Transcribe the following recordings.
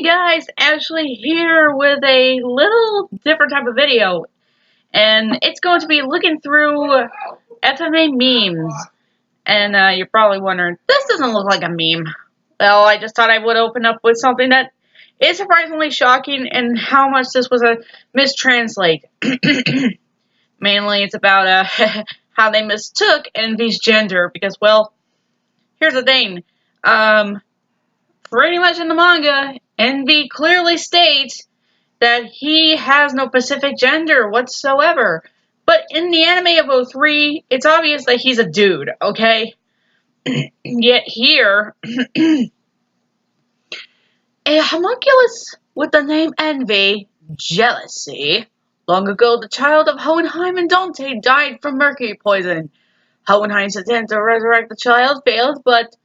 Guys, Ashley here with a little different type of video, and it's going to be looking through FMA memes. And you're probably wondering, this doesn't look like a meme. Well, I just thought I would open up with something that is surprisingly shocking and how much this was a mistranslate. Mainly it's about how they mistook Envy's gender, because, well, here's the thing. Pretty much in the manga, Envy clearly states that he has no specific gender whatsoever. But in the anime of 03, it's obvious that he's a dude, okay? Yet here, a homunculus with the name Envy, jealousy. Long ago, the child of Hohenheim and Dante died from mercury poison. Hohenheim's attempt to resurrect the child failed, but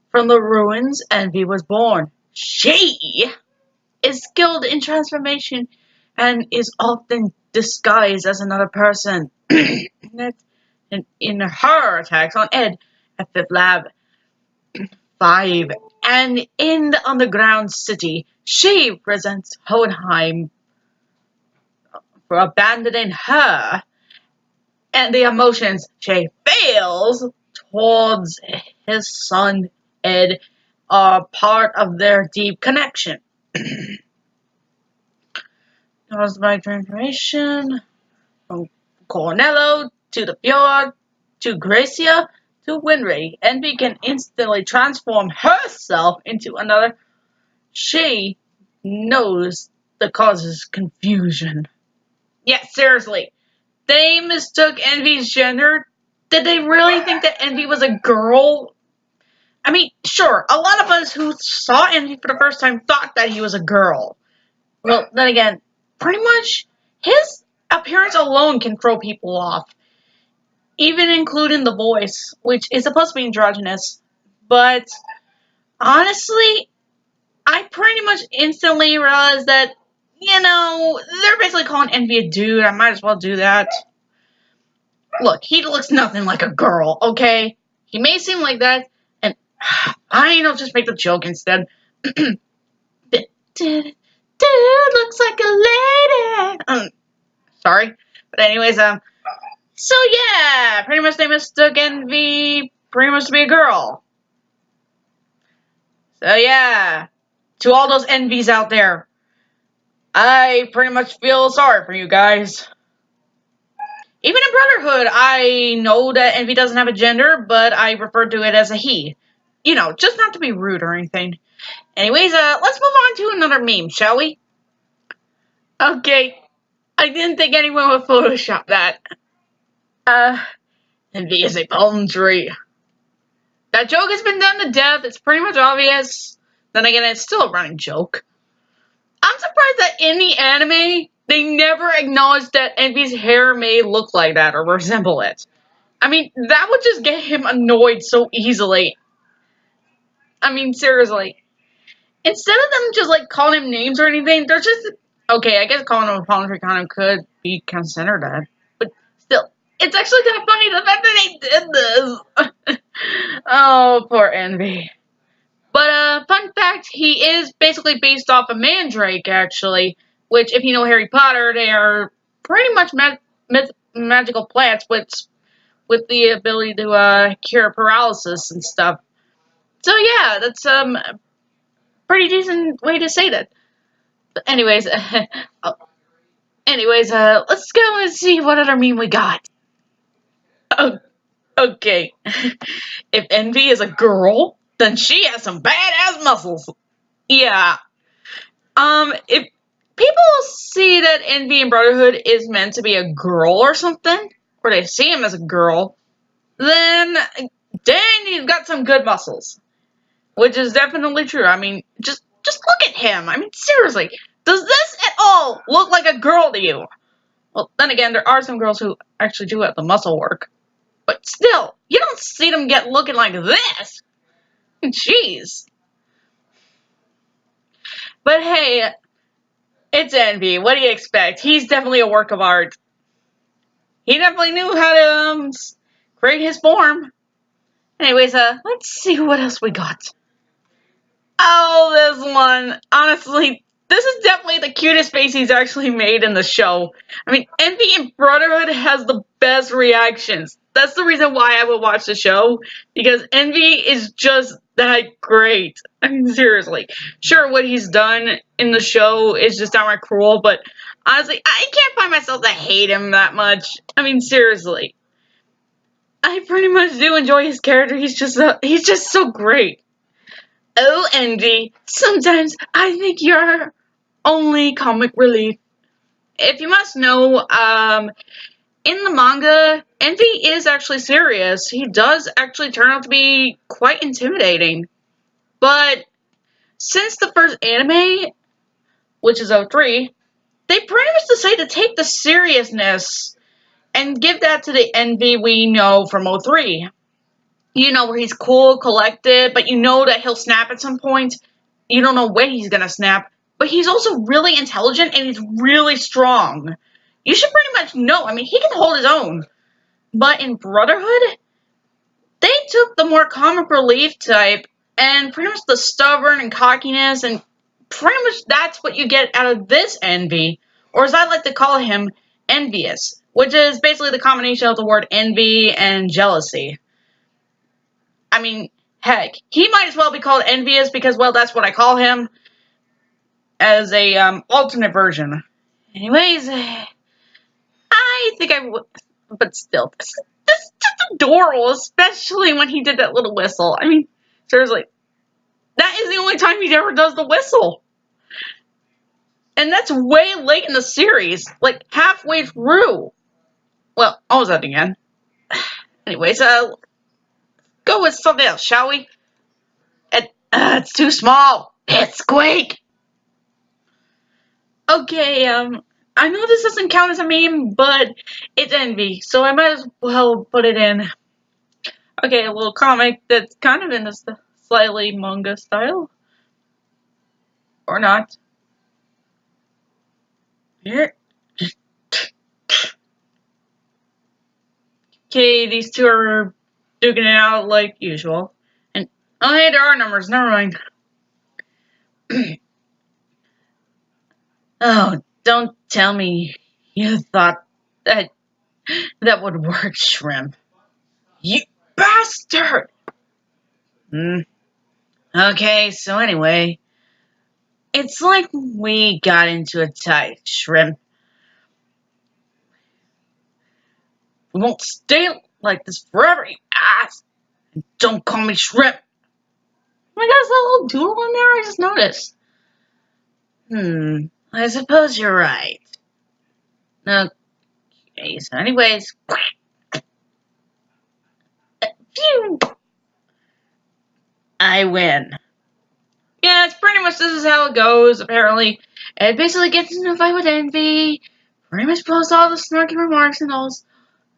from the ruins, Envy was born. She is skilled in transformation and is often disguised as another person. in her attacks on Ed at Fifth Lab 5 and in the underground city, she resents Hohenheim for abandoning her, and the emotions she feels towards his son Ed are part of their deep connection. Caused by transformation from Cornello to the Fjord to Gracia to Winry, Envy can instantly transform herself into another. She knows that causes confusion. Yeah, seriously. They mistook Envy's gender. Did they really think that Envy was a girl? I mean, sure, a lot of us who saw Envy for the first time thought that he was a girl. Well, then again, pretty much his appearance alone can throw people off. Even including the voice, which is supposed to be androgynous. But honestly, I pretty much instantly realized that, they're basically calling Envy a dude. I might as well do that. Look, he looks nothing like a girl, okay? He may seem like that, and just make the joke instead. Dude looks like a lady. Sorry. But anyways, so yeah, pretty much they mistook Envy pretty much to be a girl. So yeah, to all those Envies out there, I pretty much feel sorry for you guys. Even in Brotherhood, I know that Envy doesn't have a gender, but I refer to it as a he. Just not to be rude or anything. Anyways, let's move on to another meme, shall we? Okay, I didn't think anyone would Photoshop that. Envy is a palm tree. That joke has been done to death. It's pretty much obvious. Then again, it's still a running joke. I'm surprised that in the anime, they never acknowledged that Envy's hair may look like that or resemble it. I mean, that would just get him annoyed so easily. I mean, seriously. Instead of them just, calling him names or anything, they're just... Okay, I guess calling him a palm tree kind of could be considered that. But still, it's actually kind of funny the fact that they did this. Oh, poor Envy. But, fun fact, he is basically based off a mandrake, actually. Which, if you know Harry Potter, they are pretty much magical plants with the ability to, cure paralysis and stuff. So, yeah, that's, a pretty decent way to say that. But anyways, let's go and see what other meme we got. Oh, okay. If Envy is a girl, then she has some badass muscles. Yeah. If people see that Envy in Brotherhood is meant to be a girl or something, or they see him as a girl, then dang, he's got some good muscles. Which is definitely true. I mean, just look at him. I mean, seriously. Does this at all look like a girl to you? Well, then again, there are some girls who actually do have the muscle work. But still, you don't see them looking like this. Jeez. But hey, it's Envy. What do you expect? He's definitely a work of art. He definitely knew how to create his form. Anyways, let's see what else we got. Oh, this one. Honestly, this is definitely the cutest face he's actually made in the show. I mean, Envy in Brotherhood has the best reactions. That's the reason why I would watch the show, because Envy is just that great. I mean, seriously. Sure, what he's done in the show is just downright cruel, but honestly, I can't find myself to hate him that much. I mean, seriously. I pretty much do enjoy his character. He's just so great. Oh, Envy, sometimes I think you're only comic relief. If you must know, in the manga, Envy is actually serious. He does actually turn out to be quite intimidating. But since the first anime, which is '03, they pretty much decided to take the seriousness and give that to the Envy we know from '03. You know, where he's cool, collected, but you know that he'll snap at some point. You don't know when he's gonna snap, but he's also really intelligent and he's really strong. You should pretty much know. I mean, he can hold his own. But in Brotherhood, they took the more comic relief type and pretty much the stubborn and cockiness, and pretty much that's what you get out of this Envy, or as I like to call him, envious, which is basically the combination of the word envy and jealousy. I mean, heck, he might as well be called envious because, well, that's what I call him as a alternate version. Anyways, I think I would, but still, this is just adorable, especially when he did that little whistle. I mean, seriously, that is the only time he ever does the whistle. And that's way late in the series, like halfway through. Well, almost at the end. Anyways, go with something else, shall we? It's too small. It's Squeak. Okay, I know this doesn't count as a meme, but it's Envy, so I might as well put it in. Okay, a little comic that's kind of in this slightly manga style. Or not. Here. Okay, these two are duking it out like usual. And, oh hey, there are numbers, never mind. Oh, don't tell me you thought that would work, Shrimp. You bastard! Okay, so anyway, it's like we got into a tight, Shrimp. We won't stay like this forever, you ass! And don't call me Shrimp! Oh my god, is that a little doodle in there? I just noticed. I suppose you're right. Okay, so anyways. Phew! I win. Yeah, it's pretty much this is how it goes, apparently. Ed basically gets into a fight with Envy, pretty much posts all the snarky remarks and all,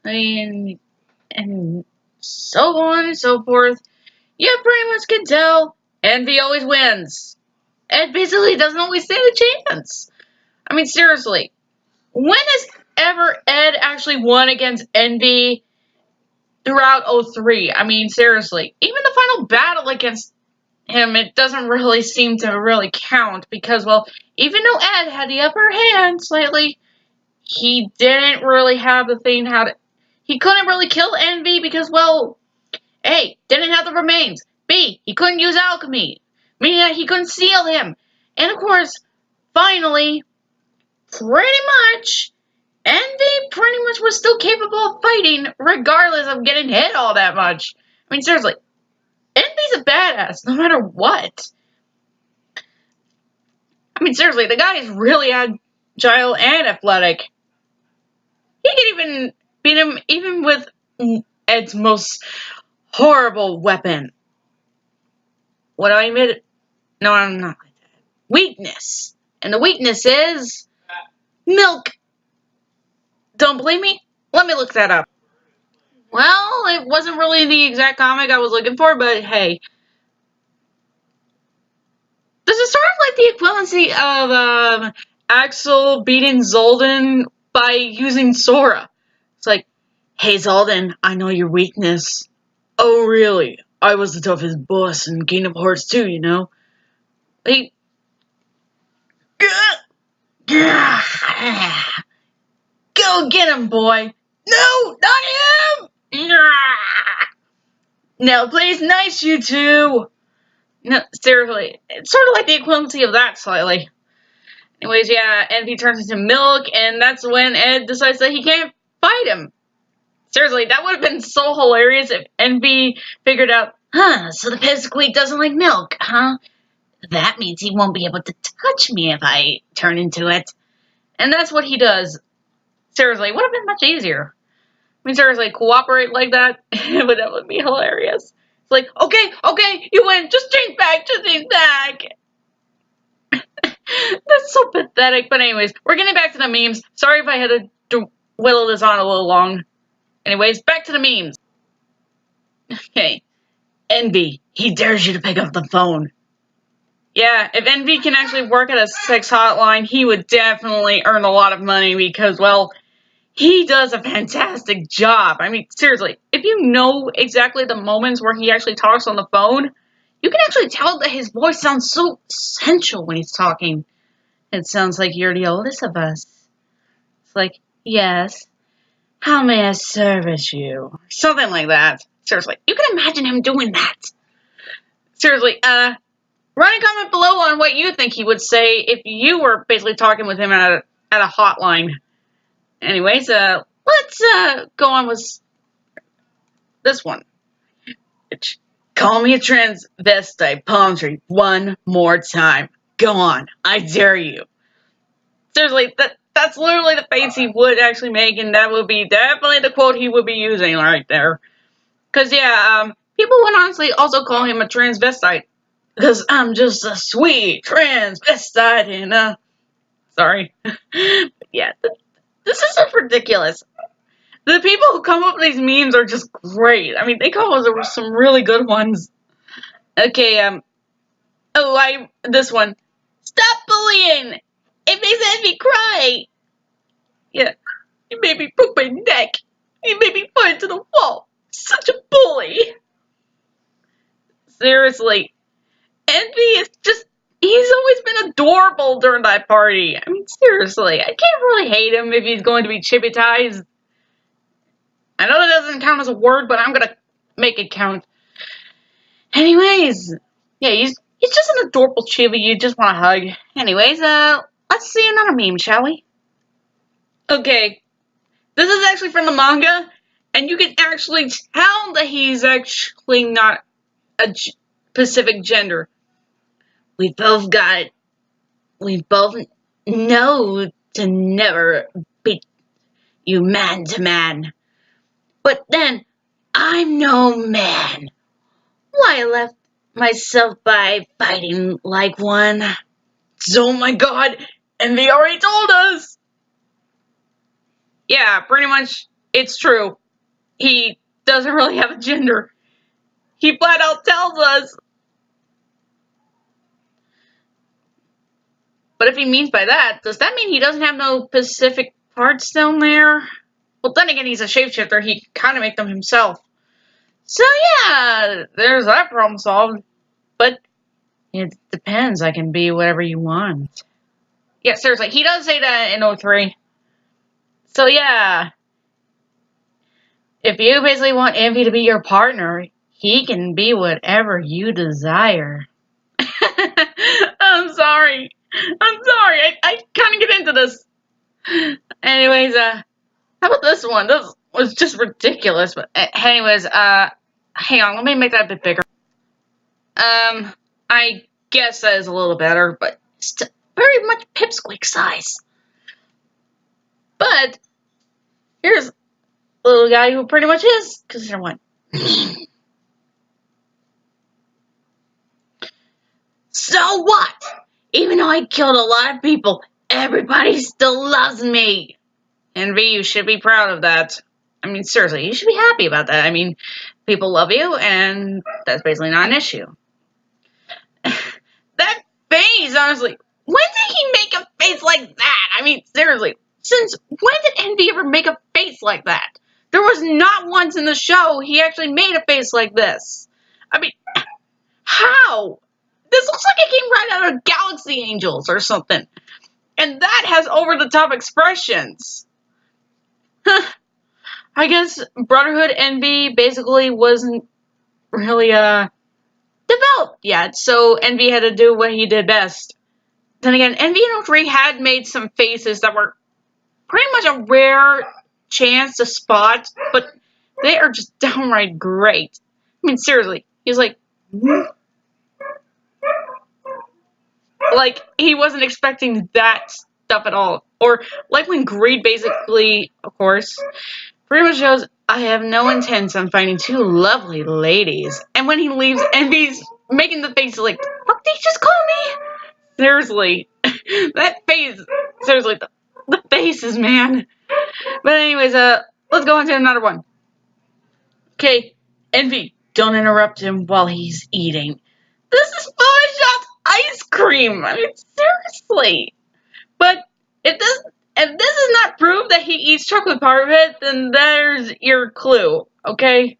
and so on and so forth. You pretty much can tell Envy always wins. Ed basically doesn't always stand a chance. I mean, seriously, when has ever Ed actually won against Envy throughout '03? I mean, seriously, even the final battle against him, it doesn't really seem to really count because, well, even though Ed had the upper hand slightly, he didn't really have the thing he couldn't really kill Envy because, well, A, didn't have the remains. B, he couldn't use alchemy. Meaning that he couldn't seal him. And of course, finally, pretty much, Envy pretty much was still capable of fighting regardless of getting hit all that much. I mean, seriously, Envy's a badass no matter what. I mean, seriously, the guy is really agile and athletic. He can even beat him even with Ed's most horrible weapon. What do I admit? No, I'm not like that. Weakness. And the weakness is milk. Don't believe me? Let me look that up. Well, it wasn't really the exact comic I was looking for, but hey. This is sort of like the equivalency of Axel beating Zolden by using Sora. It's like, hey Zolden, I know your weakness. Oh really? I was the toughest boss in Kingdom Hearts 2, you know? He... Go get him, boy! No, not him! Now, please, nice, you two! No, seriously, it's sort of like the equivalency of that, slightly. Anyways, yeah, Envy turns into Milk, and that's when Ed decides that he can't fight him. Seriously, that would have been so hilarious if Envy figured out, so the Pipsqueak doesn't like milk, huh? That means he won't be able to touch me if I turn into it. And that's what he does. Seriously, it would have been much easier. I mean, seriously, cooperate like that, but that would be hilarious. It's like, okay, you win, just change back. That's so pathetic, but anyways, we're getting back to the memes. Sorry if I had to whittle this on a little long. Anyways, back to the memes. Okay. Envy, he dares you to pick up the phone. Yeah, if Envy can actually work at a sex hotline, he would definitely earn a lot of money because, well, he does a fantastic job. I mean, seriously, if you know exactly the moments where he actually talks on the phone, you can actually tell that his voice sounds so sensual when he's talking. It sounds like you're the oldest of us. It's like, yes. How may I service you? Something like that. Seriously, you can imagine him doing that. Seriously, write a comment below on what you think he would say if you were basically talking with him at a hotline. Anyways, let's go on with this one. Call me a transvestite palm tree one more time. Go on, I dare you. Seriously, that's literally the face he would actually make, and that would be definitely the quote he would be using right there. Because, yeah, people would honestly also call him a transvestite. Because I'm just a sweet transvestite, and, sorry. Yeah, this is just ridiculous. The people who come up with these memes are just great. I mean, they come up with some really good ones. Okay, this one. Stop bullying! It makes Envy cry! Yeah, you made me broke my neck. You made me fall into the wall. Such a bully. Seriously. Envy is just, he's always been adorable during that party. I mean, seriously, I can't really hate him if he's going to be chibitized. I know that doesn't count as a word, but I'm gonna make it count. Anyways, yeah, he's just an adorable chibi you just want to hug. Anyways, let's see another meme, shall we? Okay, this is actually from the manga, and you can actually tell that he's actually not a specific gender. We both know to never beat you man to man. But then, I'm no man. Why I left myself by fighting like one? Oh my god, Envy already told us! Yeah, pretty much, it's true. He doesn't really have a gender. He flat out tells us. But if he means by that, does that mean he doesn't have no specific parts down there? Well, then again, he's a shapeshifter. He can kind of make them himself. So yeah, there's that problem solved. But it depends. I can be whatever you want. Yeah, seriously, he does say that in 03. So yeah, if you basically want Envy to be your partner, he can be whatever you desire. I'm sorry. I kind of get into this. Anyways, how about this one? This was just ridiculous. But anyways, hang on, let me make that a bit bigger. I guess that is a little better, but still very much pipsqueak size. But here's a little guy who pretty much is considered one. So what? Even though I killed a lot of people, everybody still loves me. Envy, you should be proud of that. I mean, seriously, you should be happy about that. I mean, people love you, and that's basically not an issue. That face, honestly, when did he make a face like that? I mean, seriously, since when did Envy ever make a face like that? There was not once in the show he actually made a face like this. I mean, how? This This looks like it came right out of Galaxy Angels or something. And that has over-the-top expressions. I guess Brotherhood Envy basically wasn't really developed yet, so Envy had to do what he did best. Then again, Envy and 03 had made some faces that were pretty much a rare chance to spot, but they are just downright great. I mean, seriously, he's like he wasn't expecting that stuff at all. Or like when Greed basically, of course, pretty much shows, I have no intent on finding two lovely ladies. And when he leaves, Envy's making the face like, what did you just call me? Seriously. That face. Seriously, the faces, man. But anyways, let's go on to another one. Okay, Envy, don't interrupt him while he's eating. This is Photoshopped ice cream. I mean, seriously. But if this is not proof that he eats chocolate part of it, then there's your clue, okay?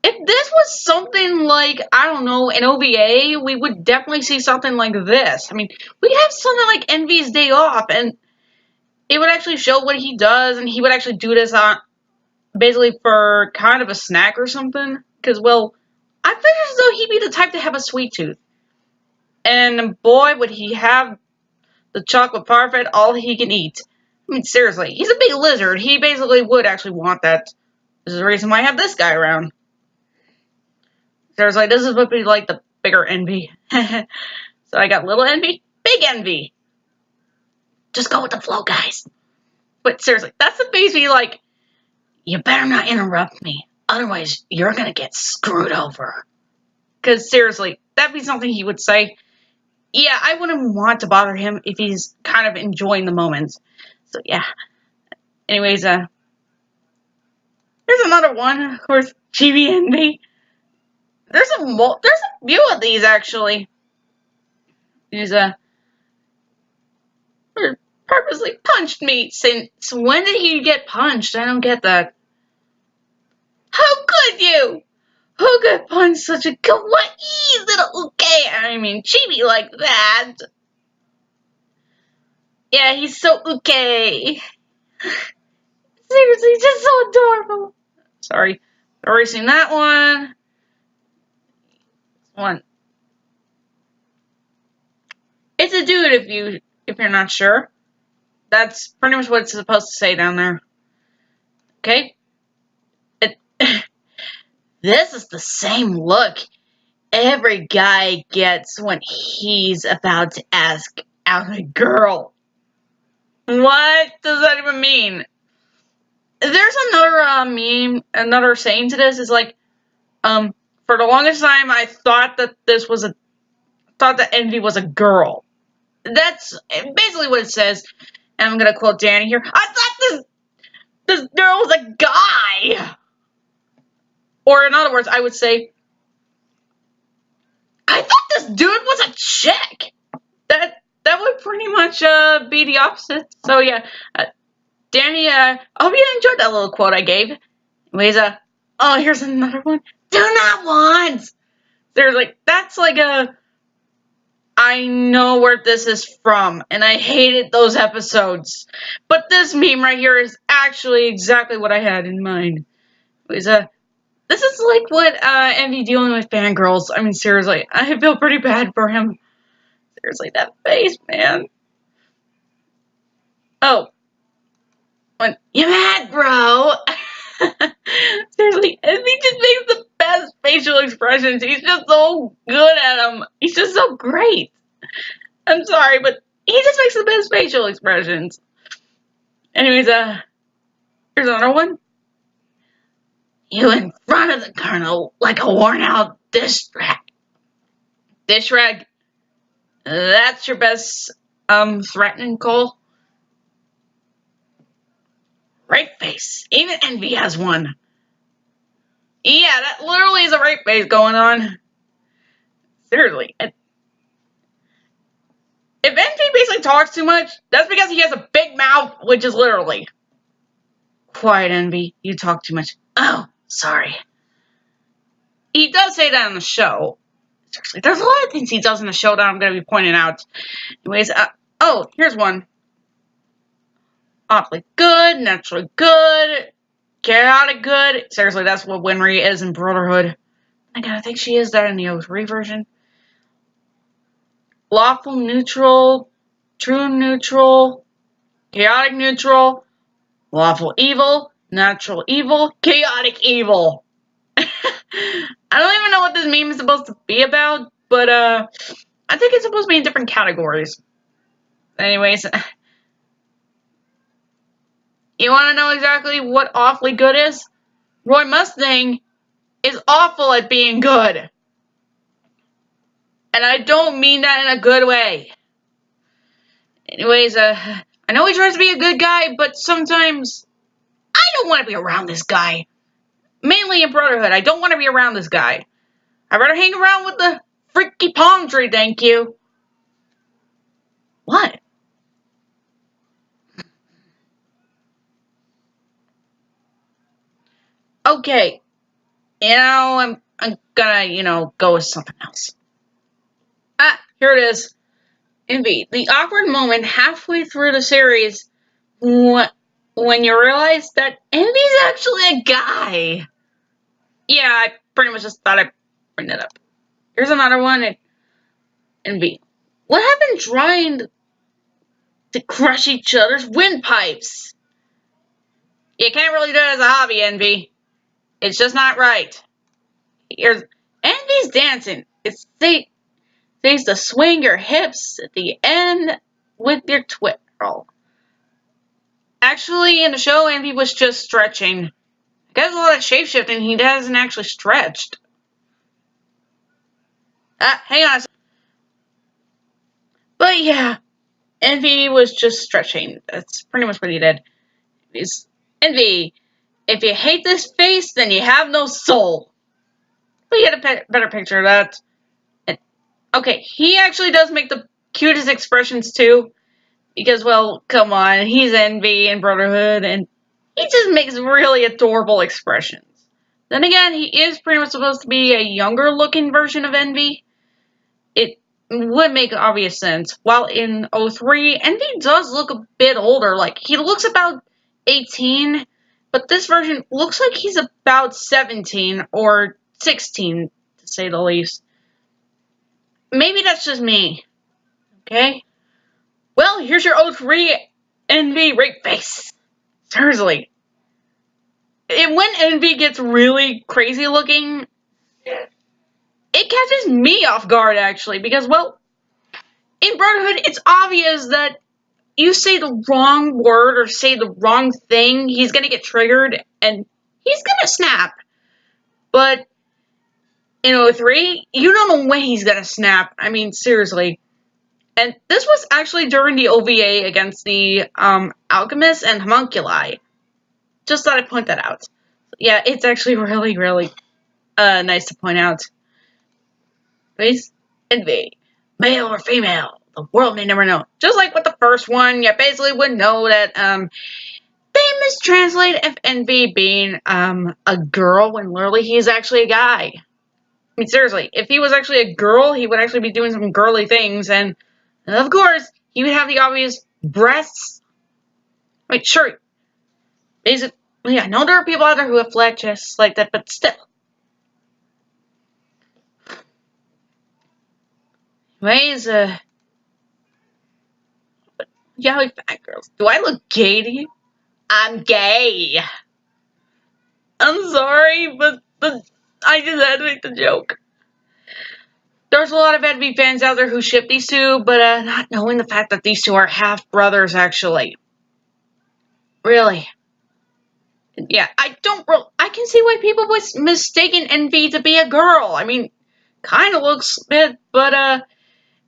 If this was something like, I don't know, an OVA, we would definitely see something like this. I mean, we'd have something like Envy's Day Off, and it would actually show what he does, and he would actually do this on, basically for kind of a snack or something. Because, well, I figure as though he'd be the type to have a sweet tooth. And boy, would he have the chocolate parfait all he can eat. I mean, seriously, he's a big lizard. He basically would actually want that. This is the reason why I have this guy around. Seriously, this is what would be like the bigger Envy. So I got little Envy, big Envy. Just go with the flow, guys. But seriously, that's the face be like, you better not interrupt me. Otherwise, you're going to get screwed over. Because seriously, that'd be something he would say. Yeah, I wouldn't want to bother him if he's kind of enjoying the moment. So, yeah. Anyways, there's another one. Of course, Chibi Envy. There's a few of these, actually. There's purposely punched me. Since when did he get punched? I don't get that. How could you? Who could punch such a kawaii little uke? I mean, chibi like that. Yeah, he's so uke. Seriously, just so adorable. Sorry, erasing that one. It's a dude if you're not sure. That's pretty much what it's supposed to say down there. Okay? This is the same look every guy gets when he's about to ask out a girl. What does that even mean? There's another meme, another saying to this is like, for the longest time I thought that Envy was a girl. That's basically what it says. And I'm gonna quote Danny here. I thought this girl was a guy. Or in other words, I would say, I thought this dude was a chick. That would pretty much be the opposite. So yeah, Danny, I hope you enjoyed that little quote I gave. Anyways, oh, here's another one. Do not want. There's like, that's like I know where this is from, and I hated those episodes. But this meme right here is actually exactly what I had in mind. Anyways, this is like what Envy dealing with fangirls. I mean, seriously, I feel pretty bad for him. Seriously, that face, man. Oh. You mad, bro? Seriously, Envy just makes the best facial expressions. He's just so good at them. He's just so great. I'm sorry, but he just makes the best facial expressions. Anyways, here's another one. You in front of the colonel like a worn-out dish rag. Dish rag? That's your best, threatening, Cole? Rape face. Even Envy has one. Yeah, that literally is a rape face going on. Seriously. If Envy basically talks too much, that's because he has a big mouth, which is literally. Quiet, Envy. You talk too much. Oh, sorry. He does say that on the show. seriously, there's a lot of things he does in the show that I'm going to be pointing out. Anyways, oh, here's one. Awfully good, naturally good, chaotic good. Seriously, that's what Winry is in Brotherhood. I think she is that in the 03 version. Lawful neutral, true neutral, chaotic neutral, lawful evil, natural evil, chaotic evil. I don't even know what this meme is supposed to be about, but I think it's supposed to be in different categories. Anyways, you want to know exactly what awfully good is? Roy Mustang is awful at being good. And I don't mean that in a good way. Anyways, I know he tries to be a good guy, but sometimes I don't want to be around this guy. Mainly in Brotherhood, I don't want to be around this guy. I'd rather hang around with the freaky palm tree, thank you. What? Okay. I'm gonna, go with something else. Ah, here it is. Envy. The awkward moment halfway through the series when you realize that Envy's actually a guy. Yeah, I pretty much just thought I'd bring that up. Here's another one. Envy. What happened trying to crush each other's windpipes? You can't really do it as a hobby, Envy. It's just not right. Here's Envy's dancing. It's says to swing your hips at the end with your twirl. Actually, in the show, Envy was just stretching. He does a lot of shapeshifting. He hasn't actually stretched. Hang on a second. But yeah, Envy was just stretching. That's pretty much what he did. He's Envy. If you hate this face, then you have no soul. But you get a better picture of that. And, okay, he actually does make the cutest expressions too. Because, well, come on, he's Envy in Brotherhood, and he just makes really adorable expressions. Then again, he is pretty much supposed to be a younger looking version of Envy. It would make obvious sense. While in 03, Envy does look a bit older. Like, he looks about 18, but this version looks like he's about 17 or 16, to say the least. Maybe that's just me. Okay? Well, here's your 03 Envy rape face. Seriously. When Envy gets really crazy looking, it catches me off guard, actually. Because, well, in Brotherhood, it's obvious that you say the wrong word or say the wrong thing, he's going to get triggered and he's going to snap. But in 03, you don't know when he's going to snap. I mean, seriously. And this was actually during the OVA against the Alchemist and Homunculi. Just thought I'd point that out. Yeah, it's actually really, really nice to point out. Face Envy. Male or female, the world may never know. Just like with the first one, you basically would know that they mistranslate Envy being a girl when literally he's actually a guy. I mean, seriously, if he was actually a girl, he would actually be doing some girly things, and of course, he would have the obvious breasts. Wait, sure. Basically, yeah, I know there are people out there who have flat chests like that, but still. Anyways, YAOI fangirls. Do I look gay to you? I'm gay. I'm sorry, but I just had to make the joke. There's a lot of Envy fans out there who ship these two, but not knowing the fact that these two are half brothers, actually. Really. Yeah, I can see why people was mistaking Envy to be a girl. I mean, kind of looks it, but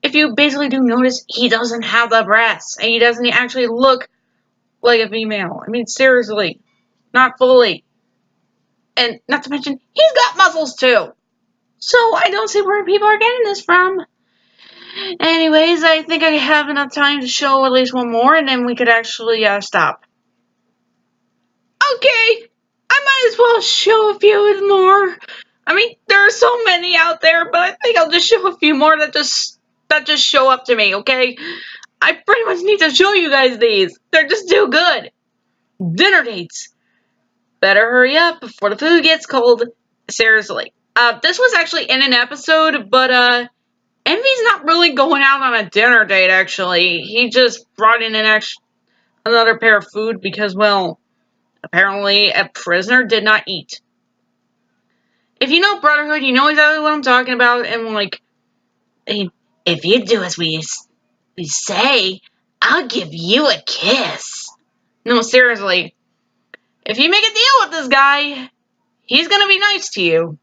if you basically do notice, he doesn't have the breasts, and he doesn't actually look like a female. I mean, seriously, not fully. And not to mention, he's got muscles too. So I don't see where people are getting this from. Anyways, I think I have enough time to show at least one more, and then we could actually stop. Okay, I might as well show a few more. I mean, there are so many out there, but I think I'll just show a few more that just show up to me, okay? I pretty much need to show you guys these. They're just too good. Dinner dates. Better hurry up before the food gets cold. Seriously. This was actually in an episode, but Envy's not really going out on a dinner date, actually. He just brought in another pair of food because, well, apparently a prisoner did not eat. If you know Brotherhood, you know exactly what I'm talking about, and like, if you do as we say, I'll give you a kiss. No, seriously. If you make a deal with this guy, he's gonna be nice to you.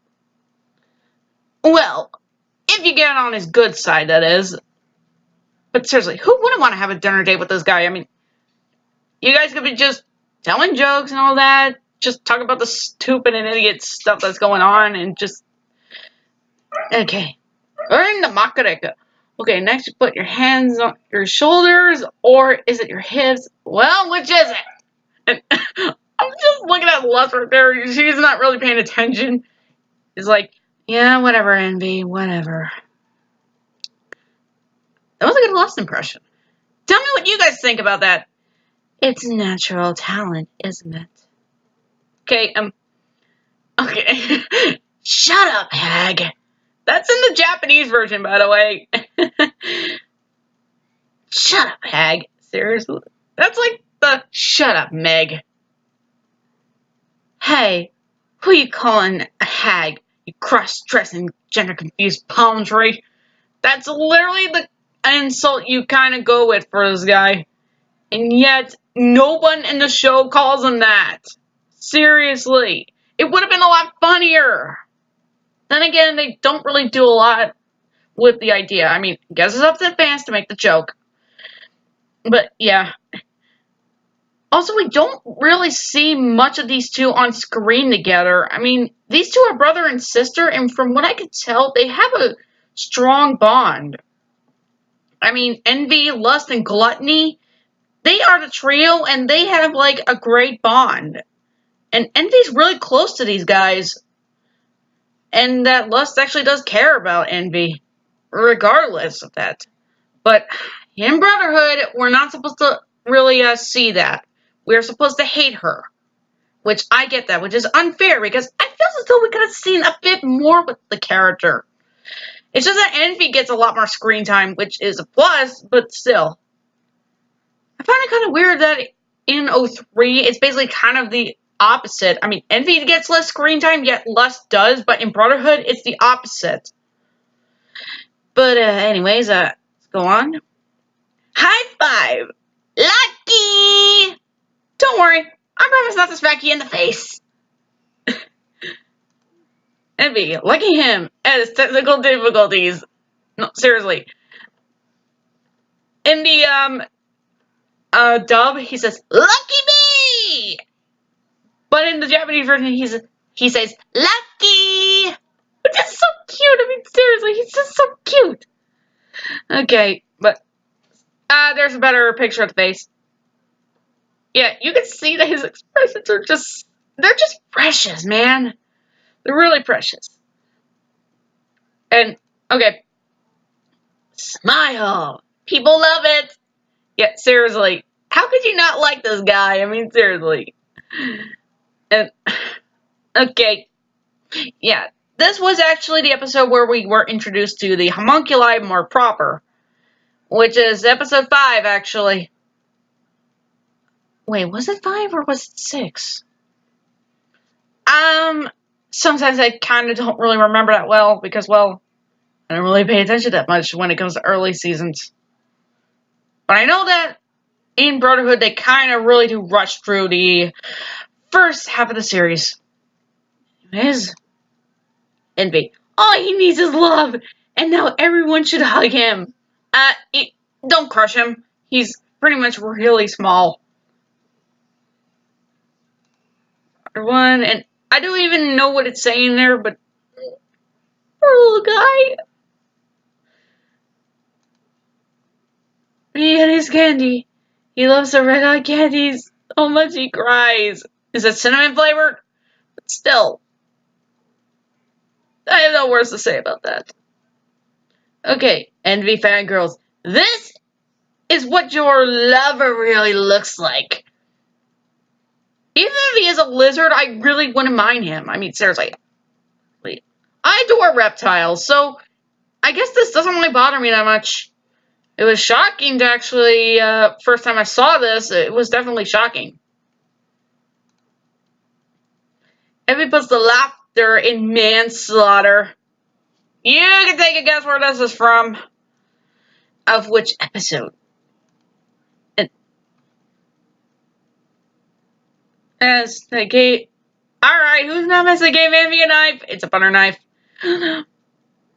Well, if you get on his good side, that is. But seriously, who wouldn't want to have a dinner date with this guy? I mean, you guys could be just telling jokes and all that. Just talk about the stupid and idiot stuff that's going on and just... Okay. Earn the makareka. Okay, next you put your hands on your shoulders, or is it your hips? Well, which is it? And I'm just looking at Lust right there. She's not really paying attention. It's like, yeah, whatever, Envy, whatever. That was a good Lust impression. Tell me what you guys think about that. It's natural talent, isn't it? Okay, okay. Shut up, hag. That's in the Japanese version, by the way. Shut up, hag. Seriously? That's like the shut up, Meg. Hey, who you calling a hag? You cross-dressing, gender-confused palm tree. That's literally the insult you kind of go with for this guy. And yet, no one in the show calls him that. Seriously. It would have been a lot funnier. Then again, they don't really do a lot with the idea. I mean, I guess it's up to the fans to make the joke. But, yeah. Also, we don't really see much of these two on screen together. I mean, these two are brother and sister, and from what I could tell, they have a strong bond. I mean, Envy, Lust, and Gluttony, they are the trio, and they have, like, a great bond. And Envy's really close to these guys. And that Lust actually does care about Envy, regardless of that. But in Brotherhood, we're not supposed to really see that. We're supposed to hate her. Which, I get that, which is unfair, because I feel as though we could have seen a bit more with the character. It's just that Envy gets a lot more screen time, which is a plus, but still. I find it kind of weird that in 03, it's basically kind of the opposite. I mean, Envy gets less screen time, yet Lust does, but in Brotherhood, it's the opposite. But, anyways, let's go on. High five! Lucky! Don't worry, I promise not to smack you in the face. Envy, lucky him, and his technical difficulties. No, seriously. In the, dub, he says, lucky me! But in the Japanese version, he says, lucky! Which is so cute. I mean, seriously, he's just so cute. Okay, but, there's a better picture of the face. Yeah, you can see that his expressions are they're just precious, man. They're really precious. And, okay. Smile. People love it. Yeah, seriously. How could you not like this guy? I mean, seriously. And, okay. Yeah, this was actually the episode where we were introduced to the homunculi more proper. Which is episode 5, actually. Wait, was it 5 or was it 6? Sometimes I kind of don't really remember that well, because, well, I don't really pay attention that much when it comes to early seasons. But I know that in Brotherhood, they kind of really do rush through the first half of the series. Anyways, Envy. All he needs is love, and now everyone should hug him. Don't crush him. He's pretty much really small. One, and I don't even know what it's saying there, but poor little guy. He and his candy. He loves the red hot candies so much he cries. Is it cinnamon flavored? But still. I have no words to say about that. Okay, Envy Fangirls. This is what your lover really looks like. Even if he is a lizard, I really wouldn't mind him. I mean, seriously. I adore reptiles, so I guess this doesn't really bother me that much. It was shocking to actually, first time I saw this, it was definitely shocking. Envy puts the laughter in manslaughter. You can take a guess where this is from. Of which episode? As they gave... Alright, who's not missing gave Envy a knife? It's a butter knife.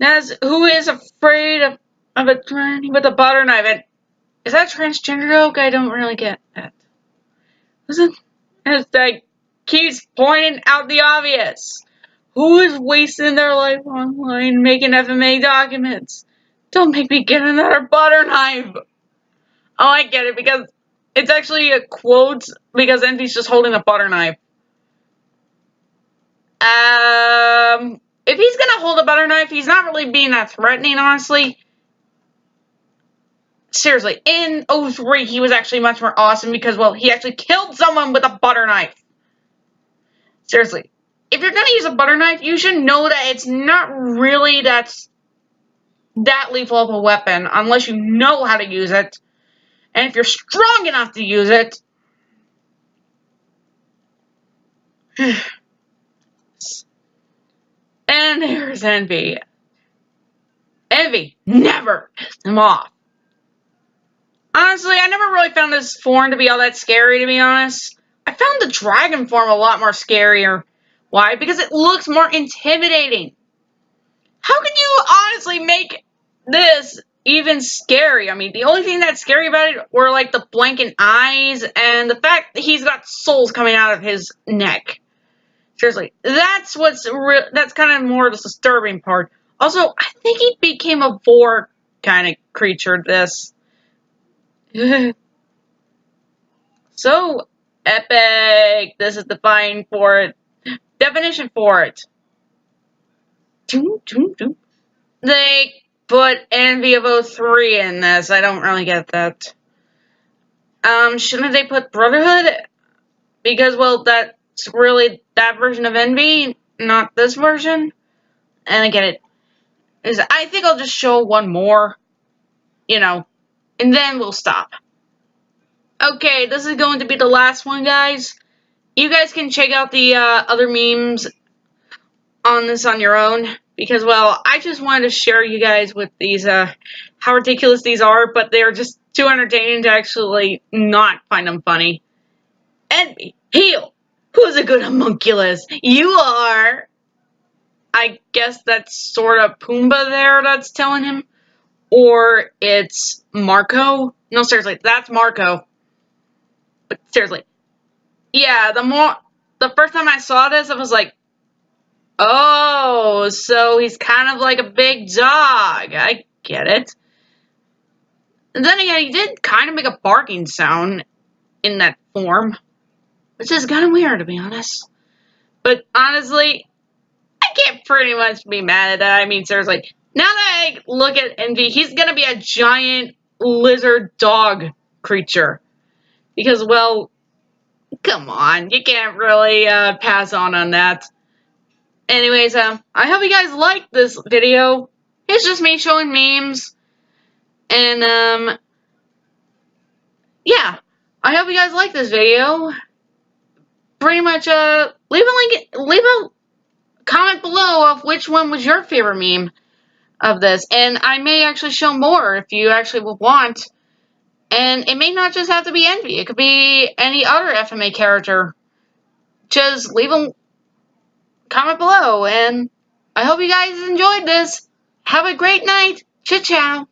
As who is afraid of a tranny with a butter knife? And is that transgender joke? I don't really get that. Listen, as they keeps pointing out the obvious. Who is wasting their life online making FMA documents? Don't make me get another butter knife. Oh, I get it, because it's actually a quote, because Envy's just holding a butter knife. If he's gonna hold a butter knife, he's not really being that threatening, honestly. Seriously, in 03, he was actually much more awesome because, well, he actually killed someone with a butter knife. Seriously. If you're gonna use a butter knife, you should know that it's not really that lethal of a weapon unless you know how to use it. And if you're strong enough to use it. And there's Envy. Envy never pissed him off. Honestly, I never really found this form to be all that scary, to be honest. I found the dragon form a lot more scarier. Why? Because it looks more intimidating. How can you honestly make this even scary? I mean, the only thing that's scary about it were like the blanking eyes and the fact that he's got souls coming out of his neck. Seriously, that's kind of more the disturbing part. Also, I think he became a Vork kind of creature, this. So epic. This is definition for it. They put Envy of 03 in this. I don't really get that. Shouldn't they put Brotherhood? Because, well, that's really that version of Envy, not this version. And I get it. I think I'll just show one more, and then we'll stop. Okay, this is going to be the last one, guys. You guys can check out the other memes on this on your own. Because, well, I just wanted to share you guys with these, how ridiculous these are. But they're just too entertaining to actually not find them funny. Envy, heal. Who's a good homunculus? You are. I guess that's sort of Pumbaa there that's telling him. Or it's Marco. No, seriously, that's Marco. But seriously. Yeah, the first time I saw this, I was like, oh, so he's kind of like a big dog. I get it. And then again, he did kind of make a barking sound in that form. Which is kind of weird, to be honest. But honestly, I can't pretty much be mad at that. I mean, seriously. Now that I look at Envy, he's going to be a giant lizard dog creature. Because, well, come on. You can't really pass on that. Anyways, I hope you guys liked this video. It's just me showing memes. And, yeah. I hope you guys liked this video. Pretty much, leave a comment below of which one was your favorite meme of this. And I may actually show more if you actually would want. And it may not just have to be Envy. It could be any other FMA character. Just leave a comment below. And I hope you guys enjoyed this. Have a great night. Ciao, ciao.